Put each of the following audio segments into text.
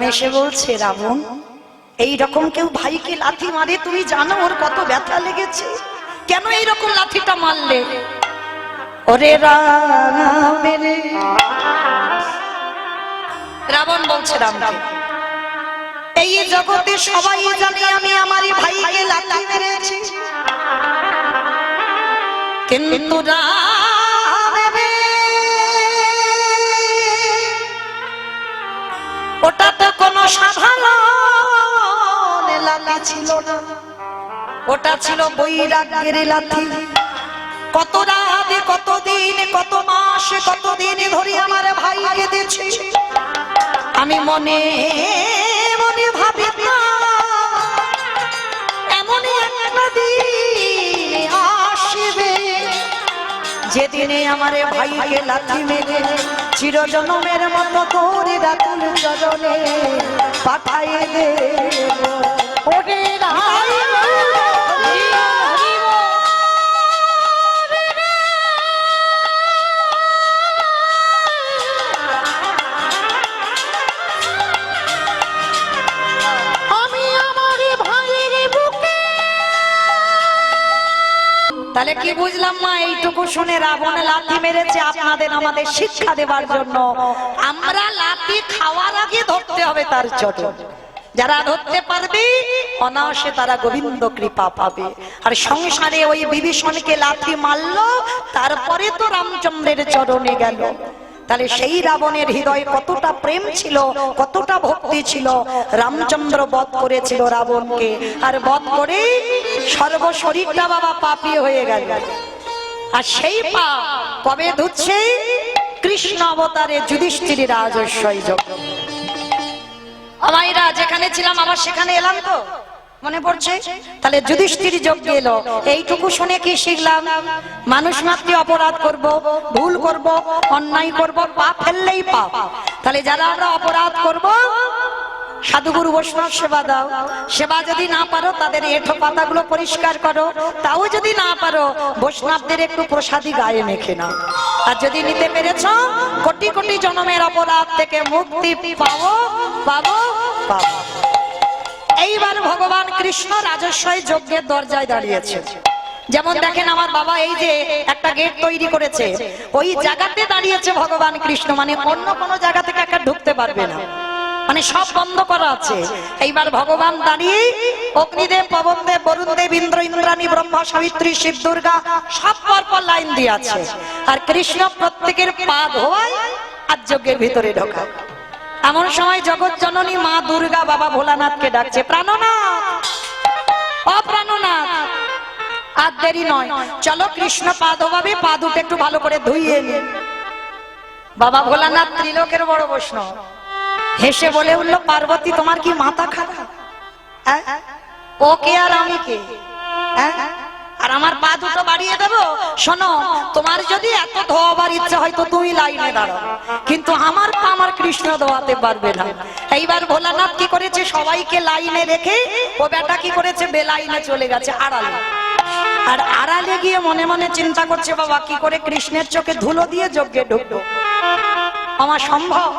রাম এসে বলছে, রাবণ এই রকম কেউ ভাইকে লাথি মারে তুমি জানো ওর কত ব্যথা লেগেছে, কেন এই রকম লাথিটা মারলে? ওরে রাম রে, রাবণ বলছে রামকে, এই জগতে সবাই জানে আমি আমার ভাইকে লাথি মেরেছি, কিন্তু ওটা তো কোনো সাধারণ লাথি ছিল না, ওটা ছিল বৈরাগ্যের লাথি। কত রাতে, কত দিন, কত মাস, কত দিন ধরে আমার ভাইকে দিয়েছি, আমি মনে মনে ভাবি না এমন একটা দিন আসবে যেদিনে আমার ভাইকে লাথি মেরে চিরজনমের মতো করে রাতুল চরণে পাঠাইয়ে দেব। ওরে তাহলে কি বুঝলাম মা? এইটুকু শুনে রাবণ লাথি মেরেছে আপনাদের আমাদের শিক্ষা দেবার জন্য। আমরা লাথি খাওয়ার আগে ধরতে হবে তার চরণ। যারা ধরতে পারবে অনায়াসে তারা গোবিন্দ কৃপা পাবে। আর সংসারে ওই বিভীষণকে লাথি মারলো, তারপরে তো রামচন্দ্রের চরণে গেল। তাহলে সেই রাবণের হৃদয়ে কতটা প্রেম ছিল, কতটা ভক্তি ছিল। রামচন্দ্র বধ করেছিল রাবণকে, আর বধ করে সর্বশরীরটা বাবা পাপী হয়ে গেল। আর সেই পাপ কবে ধুচ্ছে? কৃষ্ণ অবতারে যুধিষ্ঠির রাজস্বই যজ্ঞ। আমাইরা যেখানে ছিলাম আবার সেখানে এলাম তো মনে পড়ছে? তাহলে যুধিষ্ঠির যজ্ঞে এলো। এইটুকু শুনে কি শিখলাম? মানুষ মাত্রই অপরাধ করব, ভুল করব, অন্যায় করব, পাপ ফেললেই পাপ। তাহলে যারা আমরা অপরাধ করব, সাধুগুরু বৈষ্ণব সেবা দাও। সেবা যদি না পারো তাদের এঁঠো পাতাগুলো পরিষ্কার করো। তাও যদি না পারো বৈষ্ণবদের একটু প্রসাদী গায়ে মেখে নাও। আর যদি নিতে পেরেছ, কোটি কোটি জন্মের অপরাধ থেকে মুক্তি পাবো পাবো পাবো। এইবার ভগবান কৃষ্ণ রাজস্বই যজ্ঞের দরজায় দাঁড়িয়েছে। যেমন দেখেন আমার বাবা এই যে একটা গেট তৈরি করেছে, ওই জায়গাতে দাঁড়িয়েছে ভগবান কৃষ্ণ। মানে অন্য কোনো জায়গা থেকে একটা ঢুকতে পারবে না, মানে সব বন্ধ করা আছে। এইবার ভগবান দাঁড়িয়ে অগ্নিদেব, পবনদেব, বরুণদেব, ইন্দ্র, ইন্দ্রাণী, ব্রহ্মা, সাবিত্রী, শিব, দুর্গা সব পরপর লাইন দিয়ে আছে। আর কৃষ্ণ প্রত্যেকের পা ধোয়ায় আর যজ্ঞের ভিতরে ঢোকা। এমন সময় জগৎ জননী মা দুর্গা বাবা ভোলানাথকে ডাকছে, প্রাণনাথ, ও প্রাণনাথ, আর দেরি নয়, চলো কৃষ্ণ পা ধোয়াবে, পা দুটো একটু ভালো করে ধুইয়ে নিন। বাবা ভোলানাথ ত্রিলোকের বড় বৈষ্ণব, হেসে বলে উঠলো, পার্বতী তোমার কি মাথা খারাপ? ও কে আর আমি কে? আর আমার পা দুটো বাড়িয়ে দেবো? শোনো, তোমার যদি এত ধোয়াবার ইচ্ছা হয় তো তুমি লাইনে দাঁড়াও, কিন্তু আমার পা আমার কৃষ্ণ ধোয়াতে পারবে না। এইবার ভোলানাথ কি করেছে? সবাইকে লাইনে রেখে ও বেটা কি করেছে? বেলাইনে চলে গেছে আড়ালে। আর আড়ালে গিয়ে মনে মনে চিন্তা করছে, বাবা কি করে কৃষ্ণের চোখে ধুলো দিয়ে যজ্ঞে ঢুকবো? আমার সম্ভব?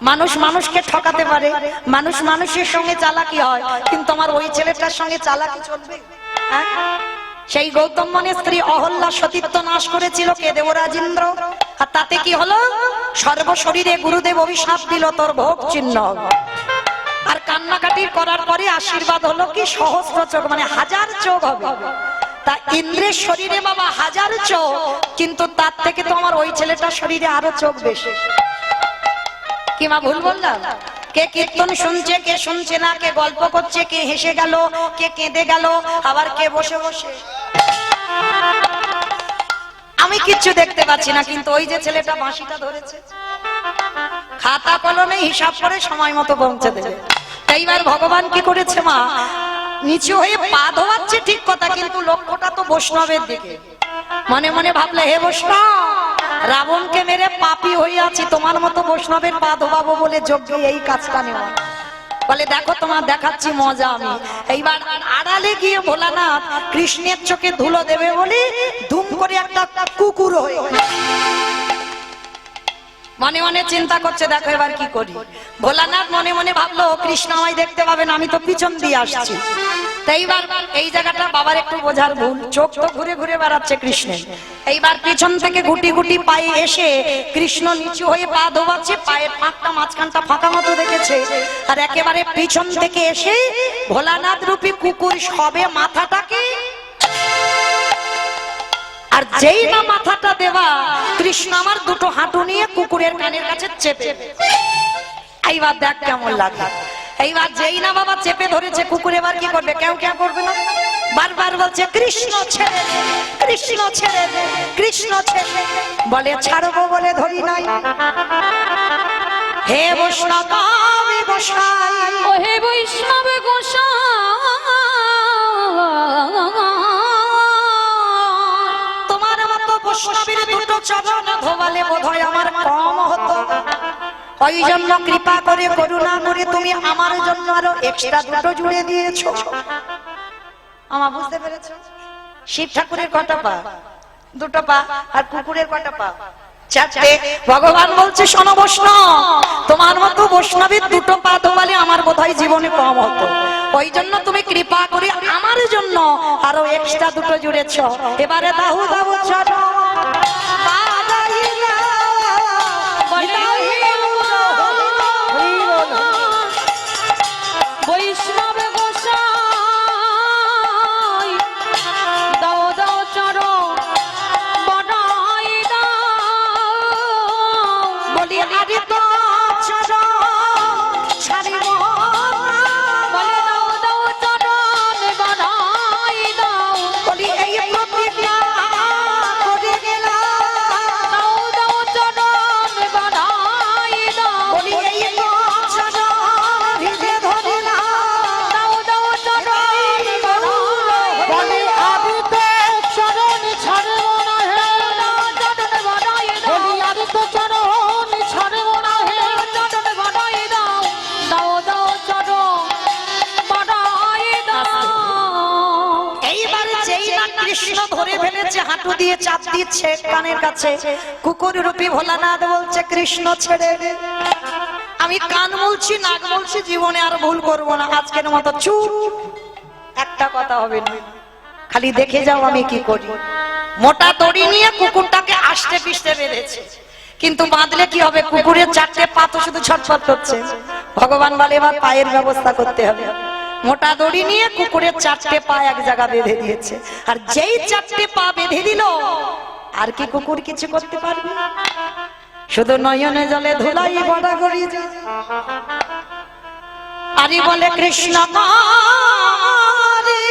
মানুষ মানুষকে ঠকাতে পারে, মানুষ মানুষের সঙ্গে চালাকি হয়, কিন্তু আমার ওই ছেলেটার সঙ্গে চালাকি চলবে? সেই গৌতম মনের স্ত্রী অহল্যা সতীত্ব নাশ করেছিল কে? দেবরাজ ইন্দ্র। আর তাতে কি হলো? সর্বশরীরে গুরুদেব অভিশাপ দিল, তোর ভোগ চিহ্ন। আর কান্নাকাটি করার পরে আশীর্বাদ হলো কি? সহস্র চোখ, মানে 1000 চোখ হবে। তা ইন্দ্রের শরীরে বাবা 1000 চোখ, কিন্তু তার থেকে তো আমার ওই ছেলেটার শরীরে আরো চোখ বেশি। কি মা ভুল বললাম? কে কীর্তন শুনছে, কে শুনছে না, কে গল্প করছে, কে হেসে গেল, কে কেঁদে গেল, আবার কে বসে বসে। আমি কিচ্ছু দেখতে পাচ্ছি না, কিন্তু ওই যে ছেলেটা বাঁশিটা ধরেছে, খাতা কলমে হিসাব করে সময় মতো পৌঁছে দেবে। এইবার ভগবান কি করেছে? মা নিচু হয়ে পা ধোয়াচ্ছে ঠিক কথা, কিন্তু লক্ষ্যটা তো বৈষ্ণবের দিকে। মনে মনে ভাবলে, হে বৈষ্ণব, রাবণকে মেরে পাপী হয়ে আছি, তোমার মতো বৈষ্ণবের পা ধোবাবো বলে যজ্ঞে এই কাজটা নেওয়া। বলে দেখো তোমার দেখাচ্ছি মজা আমি। এইবার আড়ালে গিয়ে ভোলানাথ কৃষ্ণের চোখে ধুলো দেবে বলে ধুম করে একটা কুকুর হয়ে মনে মনে চিন্তা করছে দেখো এবার কি করি। ভোলানাথ মনে মনে ভাবলো কৃষ্ণ আমায় দেখতে পাবে না, আমি তো পিছন দিয়ে আসছি। তাই এইবার এই জায়গাটা বাবার একটু বোঝার ভুল, চোখ তো ঘুরে ঘুরে বেড়াচ্ছে কৃষ্ণের। এইবার পিছন থেকে গুটি গুটি পায়ে এসে কৃষ্ণ নিচু হয়ে পা ধোবাচ্ছে, পায়ের ফাঁকটা মাঝখানটা ফাঁকা মতো দেখেছে। আর একেবারে পিছন থেকে এসে ভোলানাথ রূপী কুকুর সবে মাথাটাকে, আর যেই না মাথাটা দেওয়া কৃষ্ণ আমার দুটো হাঁটু নিয়ে কুকুরের কানের কাছে চেপে, এইবার দেখ কেমন লাগে। এইবার যেই না বাবা চেপে ধরেছে কুকুর, এবার কি করবে? কেউ কেউ করবে না, বারবার বলছে কৃষ্ণ ছেড়ে দে, কৃষ্ণ ছেড়ে দে, কৃষ্ণ ছেড়ে দে। বলে ছাড়বো বলে ধরি নাই। হে বৈষ্ণব গোসাই, ও হে বৈষ্ণব গোসাই, তোমার মতো বৈষ্ণবের দুটো চরণ ধোবালে বোধহয় আমার কম হতো। ওই জন্য কৃপা করে করুণা করে তুমি আমার জন্য আরো এক্সট্রা দুটো জুড়ে দিয়েছো। আমার বুঝতে পেরেছো? শিব ঠাকুরের কটা পা? দুটো পা। আর কুকুরের কটা পা? চারটে। ভগবান বলছে শোনো বৈষ্ণব, তোমার মতো বৈষ্ণবের দুটো পা ধোবালে আমার বোধহয় জীবনে কম হতো। ওই জন্য তুমি কৃপা করে আমার জন্য আরো এক্সট্রা দুটো জুড়েছো। এবারে দাহু দাহু চলো বৈষ্ণব গোসাই, দাও দাও চরো বড়াই দাও। বলি আরে তো চলো ছাড়িব, বলে দাও দাও চরণ বড়াই দাও। বলি এই প্রতিজ্ঞা করে গেলাম, দাও দাও চরণ বড়াই দাও। বলি এই চলো ভিজে ধরলাম, দাও দাও চরণ বড়াই দাও। বলি আমি তো চরণ ছাড়ব না হে, চরণ বড়াই দাও। আমি তো চরণ ছাড়ব না হে। চরণ বড়াই দাও, দাও দাও চরণ বড়াই দাও। এইবার যেই না কৃষ্ণ ধরে ফেলেছে, হাঁটু দিয়ে চাপ দিচ্ছে কানের কাছে, কুকুর রূপী ভোলানাথ বলছে কৃষ্ণ ছেড়ে দে। আমি কান বলছি, নাক বলছি, জীবনে আর ভুল করবো না, আজকের মতো চুপ, একটা কথা হবে না, খালি দেখে যাও আমি কি করি। মোটা দড়ি নিয়ে কুকুরটাকে আষ্টে পিষ্টে বেঁধেছে, কিন্তু বাঁধলে কি হবে? কুকুরের চারটে পা তো শুধু ছটফট করছে। ভগবান বলে এবার পায়ের ব্যবস্থা করতে হবে। মোটা দড়ি নিয়ে কুকুরের চারটে পা এক জায়গা বেঁধে দিয়েছে, আর যেই চারটে পা বেঁধে দিল আর কি কুকুর কিছু করতে পারবে? শুধু নয়নে জলে ধুলাই বড়া গড়ি যায়। আরে বলে কৃষ্ণ পারে,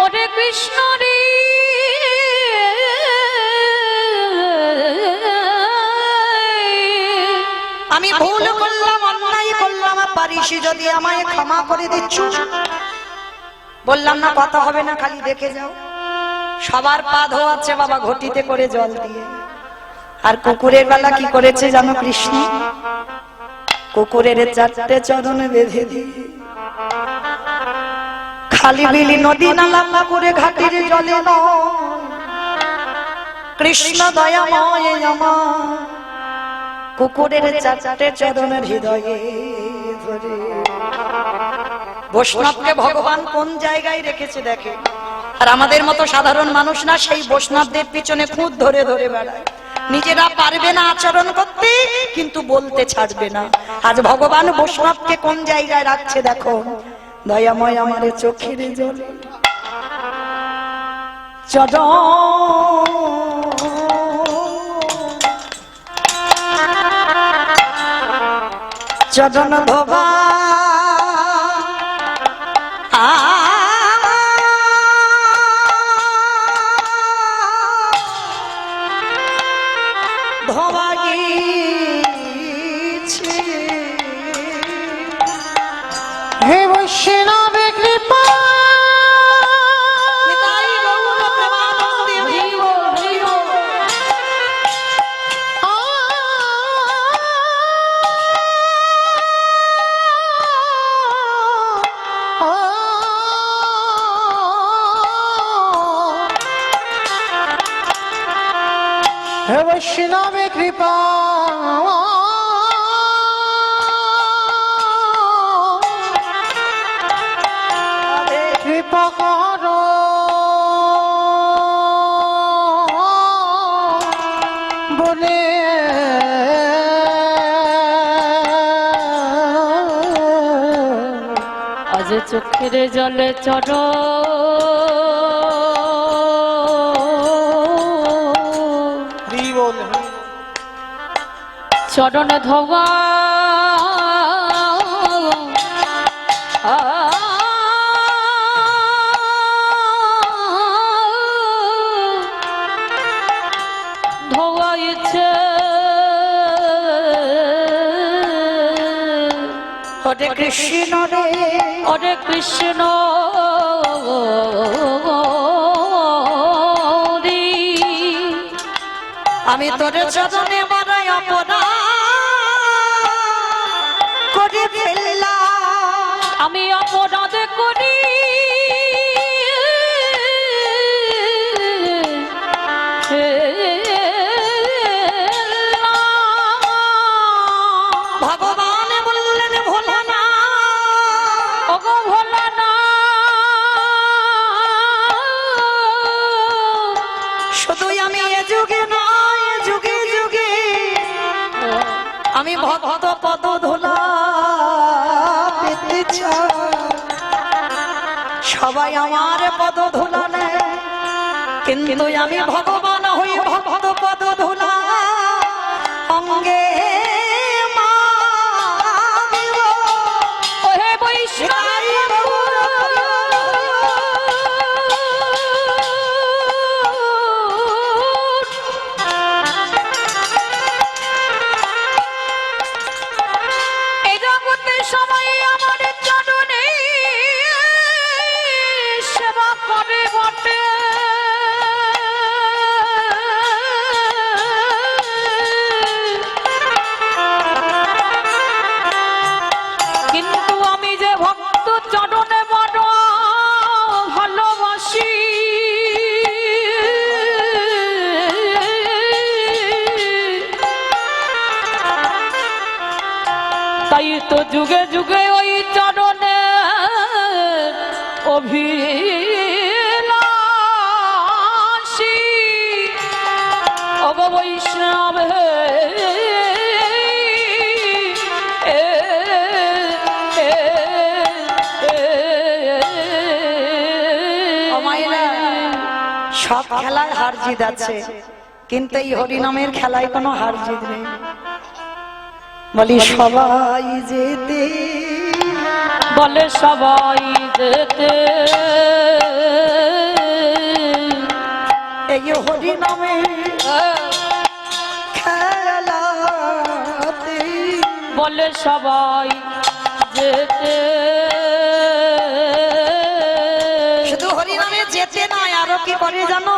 ওরে কৃষ্ণ রে, আমি ভুল করলাম, অন্যায় করলাম, পারিস যদি আমায় ক্ষমা করে দিচ্ছ। বললাম না কথা হবে না, খালি দেখে যাও। সবার পা ধোয়াচ্ছে বাবা ঘটিতে করে জল দিয়ে। আর কুকুরের বেলা কি করেছে জানো কৃষ্ণ? কুকুরের চারটে চরণে বেঁধে দিয়ে খালি বিলি নদী নালা করে ঘাটের জলে নয়, কৃষ্ণ দয়াময় আমার কুকুরের চারটে চরণের হৃদয়ে ধরে। বৈষ্ণবকে ভগবান কোন জায়গায় রেখেছে দেখে। আর আমাদের মতো সাধারণ মানুষ না, সেই বৈষ্ণবদের পিছনে খুঁত ধরে ধরে বেড়ায়। নিজেরা পারবে না আচরণ করতে, কিন্তু বলতে ছাড়বে না। আজ ভগবান বৈষ্ণবকে কোন জায়গায় রাখছে দেখো। দয়াময় আমার চোখের জল চরণ ধোবা ধোবা গিয়েছে। হে বৈষ্ণব কৃপা, হে বৈষ্ণবে কৃপা কৃপা করো বলে আজ চোখের জলে চড় চরণ ধোয়া ধোয়া ইচ্ছে হরে কৃষ্ণ রে হরে কৃষ্ণ রে। আমি তোর চরণে বাড়াই অপরাধ করে ফেললাম আমি অপরাধ করি ভগবান বললেন ভোলা না ওগো ভোলা না শুধুই আমি এ যুগে নয় যুগে যুগে আমি ভক্ত পদ ধুলা পেতে চাই সবাই আমার পদ ধুলা নেয় কিন্তু আমি ভগবান হই ভক্ত পদ ধুলা অঙ্গে মানিব। ওহে বৈষ্ণব এই জগতে সবাই আমার চরণে সেবা করে বটে কিন্তু আমি যে ভক্ত চরণে বড় ভালোবাসি তাই তো যুগে যুগে ওই চরণে অভিলাষী অগ বৈষ্ণব হে সব খেলায় হার জিত আছে কিন্তু এই হরিনামের খেলায় কোনো হার জিত নেই বলি সবাই যেতে বলে সবাই যেতে এই হরিনামের খেলাতে বলে সবাই যেতে শুধু হরিনামে যেতে নয় আরো কি করে জানো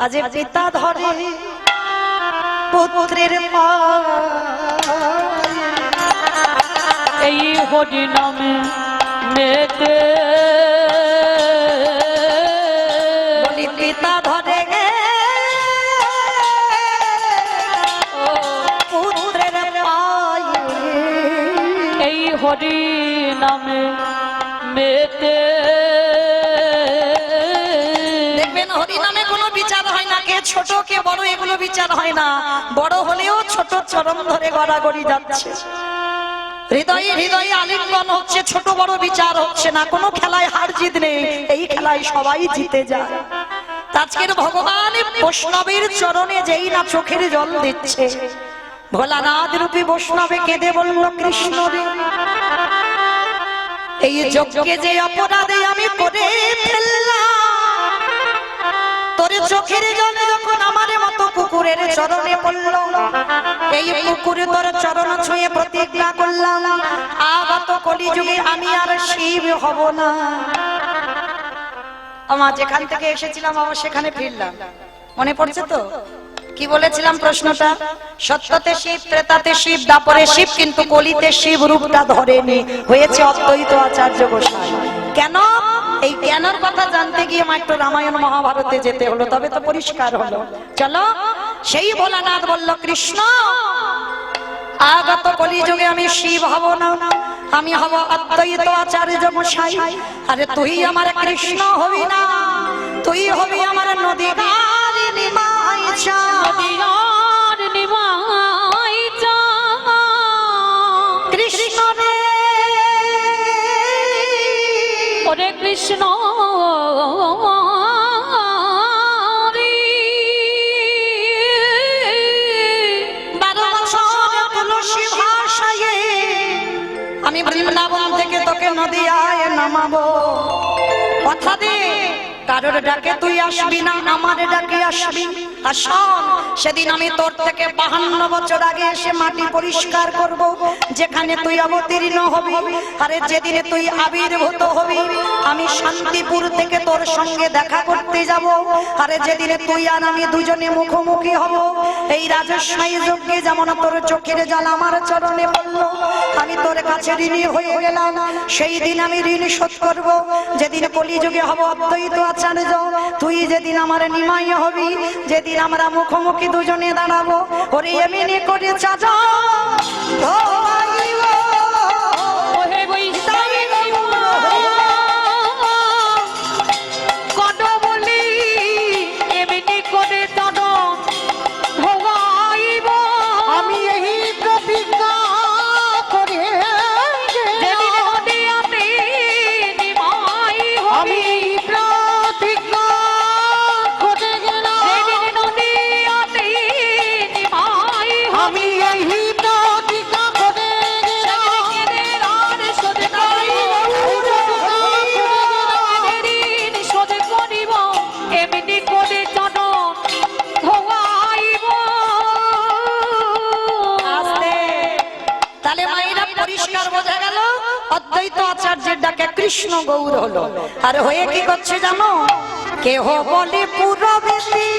আজ পিতা ধরে পুত্রের পায়ে এই হরি নামে মেতে বলি পিতা ধরে গে পুত্রের পায়ে এই হরি নামে মেতে দেখবেন হরিনামে কোনো বিচার হয় না কে ছোট কে বড় এগুলো বিচার হয় না বড় হলেও ছোট চরণ ধরে গড়াগড়ি যাচ্ছে হৃদয়ে হৃদয়ে আলিঙ্গন হচ্ছে ছোট বড় বিচার হচ্ছে না কোনো খেলায় হার জিত নেই এই খেলায় সবাই জিতে যায় আজকের ভগবান বৈষ্ণবের চরণে যেই না চোখের জল দিচ্ছে ভোলানাথ রূপী বৈষ্ণবে কেঁদে বলল কৃষ্ণ রে এই যজ্ঞে যে অপরাধে আমি করে ফেললাম তোর চোখের জলে যখন আমার মতো কুকুরের চরণে পড়ল এই কুকুরে তোর চরণ ছুঁয়ে প্রতিজ্ঞা করলাম আগত কলিযুগে আমি আর শিব হব না আমার যেখান থেকে এসেছিলাম আবার সেখানে ফিরলাম মনে পড়ছে তো কি বলেছিলাম প্রশ্নটা সত্যতে শিব ত্রেতাতে শিব দাপরে শিব কিন্তু কলিতে শিব রূপটা ধরেনি হয়েছে অদ্বৈত আচার্য গোসাই কেন এই জ্ঞানের কথা জানতে গিয়ে আমার একটু রামায়ণ মহাভারতে যেতে হলো তবে তো পরিষ্কার হলো চলো সেই ভোলানাথ বলল, কৃষ্ণ আগত কলিযুগে আমি শিব হব না, আমি হব অদ্বৈত আচার্য মশাই। আরে তুই আমার কৃষ্ণ হবি না, তুই হবি আমার নদীর নিমাই চাঁদ। নদীর নিমাই চাঁদ। কৃষ্ণ রে ওরে কৃষ্ণ রে। 12 বছর তুলসী ভাষায় আমি বৃন্দাবন থেকে তোকে নদিয়ায় নামাবো। কথা দে কারোর ডাকে তুই আসবি না, আমার ডাকে আসবি। আর শোন, সেদিন আমি তোর থেকে 52 বছর আগে এসে মাটি পরিষ্কার করব, যেখানে তুই অবতীর্ণ হবি। আরে যেদিনে তুই আবির্ভূত হবি, আমি শান্তিপুর থেকে তোর সঙ্গে দেখা করতে যাব। আরে যেদিনে তুই আর আমি দুজনে মুখোমুখি হব, এই রাজস্বাই যজ্ঞে যেমন তোর চোখের জল আমার চরণে পড়লো, আমি তোর কাছে ঋণী হয়ে গেলাম। সেই দিন আমি ঋণ শোধ করব। যেদিন কলিযুগে হব অদ্বৈত আচার্য, তুই যেদিন আমার নিমাই হবি, যেদিন আমরা মুখোমুখি দুজনে দাঁড়াবো, ওরে এমনি করে চাচা ওহে বৈষ্ণবী কত বলি এমনি করে চরণ ভোগাইব। আমি এই প্রতিজ্ঞা করে যেদিন নদিয়াতে নিমাই আমি হবি, প্রতিজ্ঞা করে গেলাম, যেদিন নদিয়াতে নিমাই আমি হবি, এই প্রতিজ্ঞা করে গেলাম, সেদিনের আর শোধ করিব, ঋণ শোধ করিব, এমনি করে চরণ ভোগাইব। আস্তে। তাহলে মায়েরা পরিষ্কার বোঝা গেল অদ্বৈত আচার্যের ডাকে কৃষ্ণ গৌর হলো। আর হয়ে কি করছে জানো? কেহ বলে পুরবেশী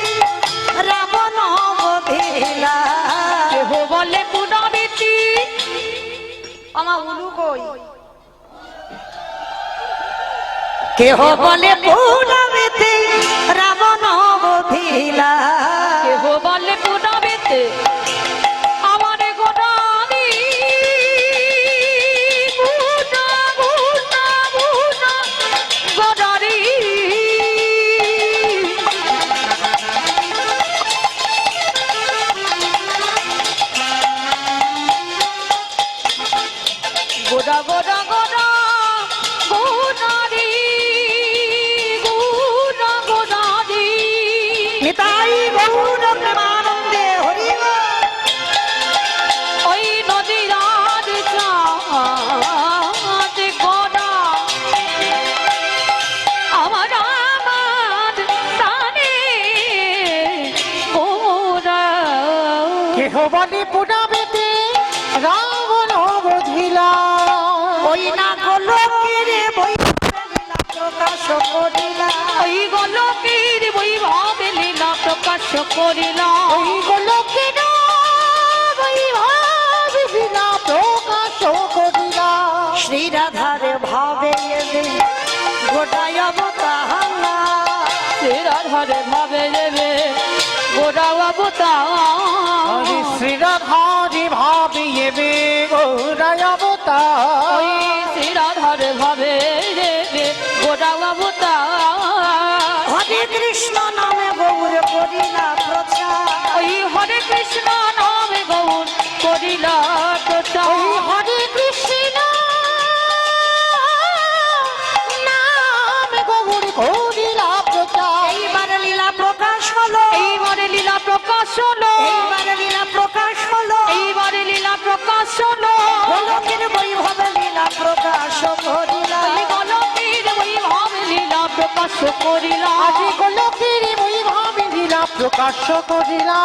রাবণ বধিলা। কেহ বলে পুনরীতি, আমার উলু কই? কেহ বলে পুরবেশী রাবণ বধিলা। কেহ বলে পুনরীতি আমার গোড়ালি গুনা গুনা গুনা গোড়ালি। গোড়া গোড়া গোড়া গোড়ালি গুনা গোড়ালি। নিতাই গৌর প্রেমানন্দে হরি বল। ওই নদীর আর চাঁদ গোড়া আমার আমার প্রাণে গোড়া। কেহ বলে পুরাবেতে রাবণ বধিলা, ওই না গোলকের বই প্রকাশ করিলা। ওই গোলকের বৈভব লীলা প্রকাশ করিলাম। ওই গোলকের বৈভব লীলা প্রকাশ করিলা, শ্রী রাধার ভাবে এবে গোটায় অবতাহানা। শ্রীরাধারে ভাবে দেবে গোড়া অবতার। শ্রীরাধারি ভাবিয়ে বে গৌরায় অবতার, ওই শ্রীরাধারে ভাবে দেবে গোড়া অবতার। হরে কৃষ্ণ নামে গৌর করিলা প্রচার। ওই হরে কৃষ্ণ নামে গৌর করিলা প্রচার। ওই হরে কৃষ্ণ নাম গৌর করিলা প্রচার, এইবার লীলা প্রকাশ হলো, এইবারে লীলা প্রকাশ হলো, এইবার লীলা প্রকাশ হলো। এইবারে লীলা প্রকাশ হলো। গোলকের বৈভবে লীলা প্রকাশ করিলা। ওই গোলকের বৈভব লীলা প্রকাশ করিলা। আজি গোলকের বৈভব লীলা প্রকাশ করিলা।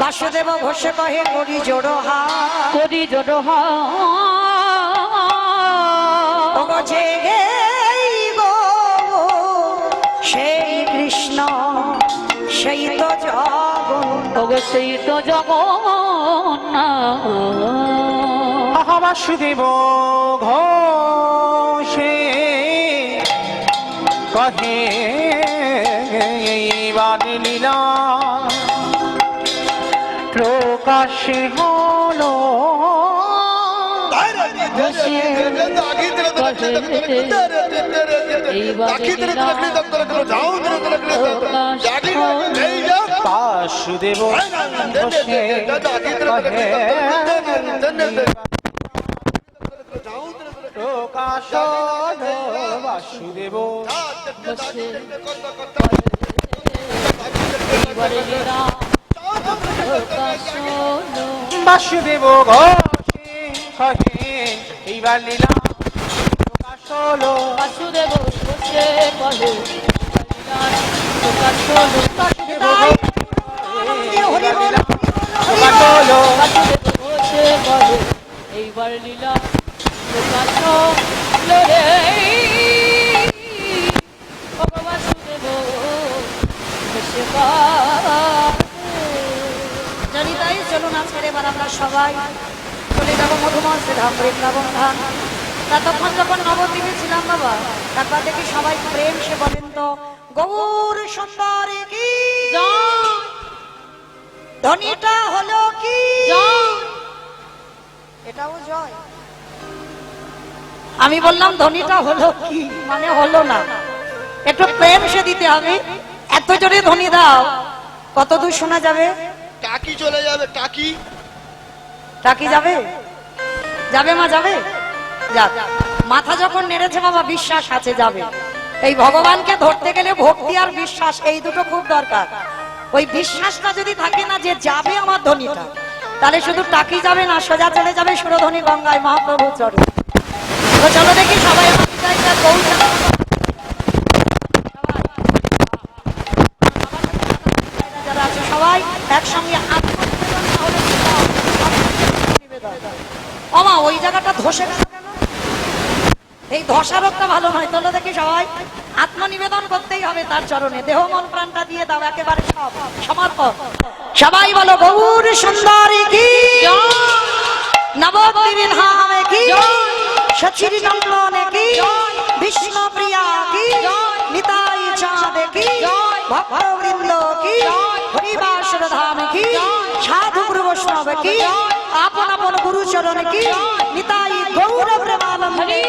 বাসুদেব ঘোষে কহে করি জোড়ো হাত। করি জড়ো ওগো জেগে গো সেই কৃষ্ণ সেই তো জগৎ। ওগো সেই তো জগন্নাথ। আহা বাসুদেব ঘোষে কহে এইবার লীলা প্রকাশ হলো বাসুদেব প্রকাশ হলো বাসুদেব এইবারে লীলা প্রকাশ হলো বাসুদেব ঘোষে কহে এইবার লীলা প্রকাশ হলো বাসুদেব ঘোষে কহে লীলার প্রকাশ হলো বাসুদেব হরি বল প্রকাশ হলো বাসুদেব ঘোষে কহে এইবার লীলা প্রকাশ হলো রে ও বাসুদেব ঘোষে জানি তাই চলুন আজকের এবার আমরা সবাই চলে যাবো মধুমহর্ষে ধাম বৃন্দাবন ধাম। ততক্ষণ যখন নবদ্বীপে ছিলাম বাবা, তারপর দেখি সবাই প্রেম সে বলেন তো গৌর সুন্দরী কি ধ্বনিটা হলো কি এটাও জয়। আমি বললাম ধ্বনিটা হলো কি, মানে হলো না, একটু প্রেম সে দিতে হবে। এত জোরে ধ্বনি দাও কত দূর শোনা যাবে? টাকি চলে যাবে, টাকি টাকি যাবে, যাবে মা যাবে, যাক। মাথা যখন নেড়েছে বাবা বিশ্বাস আছে যাবে। এই ভগবানকে ধরতে গেলে ভক্তি আর বিশ্বাস এই দুটো খুব দরকার। ওই বিশ্বাসটা যদি থাকে না যে যাবে আমার ধ্বনিটা, তাহলে শুধু টাকি যাবে না, সোজা চলে যাবে সুরধ্বনি গঙ্গায় মহাপ্রভু চরণে। তো চলো দেখি সবাই আমাদের জায়গায় পৌঁছানো। যারা আছে সবাই একসঙ্গে আত্মনিবেদন না হলে কি লাভ? আত্মনিবেদন। ওমা ওই জায়গাটা ধসে গেল কেন? এই ধসা রোগটা ভালো নয়। চলো দেখি সবাই আত্মনিবেদন করতেই হবে তার চরণে, দেহ মন প্রাণটা দিয়ে দাও একেবারে সব সমর্পণ। সবাই বলো গৌর সুন্দরী কি নবদ্বীপে ধামে কি সচির নন্দনে কি বিষ্ণু প্রিয়া কি নিতাই চাঁদ কি ভক্তবৃন্দ কি হরিবাসর ধাম কি সাধু গুরু বৈষ্ণব কি আপন আপন গুরু চরণ কি নিতাই গৌর প্রেমানন্দে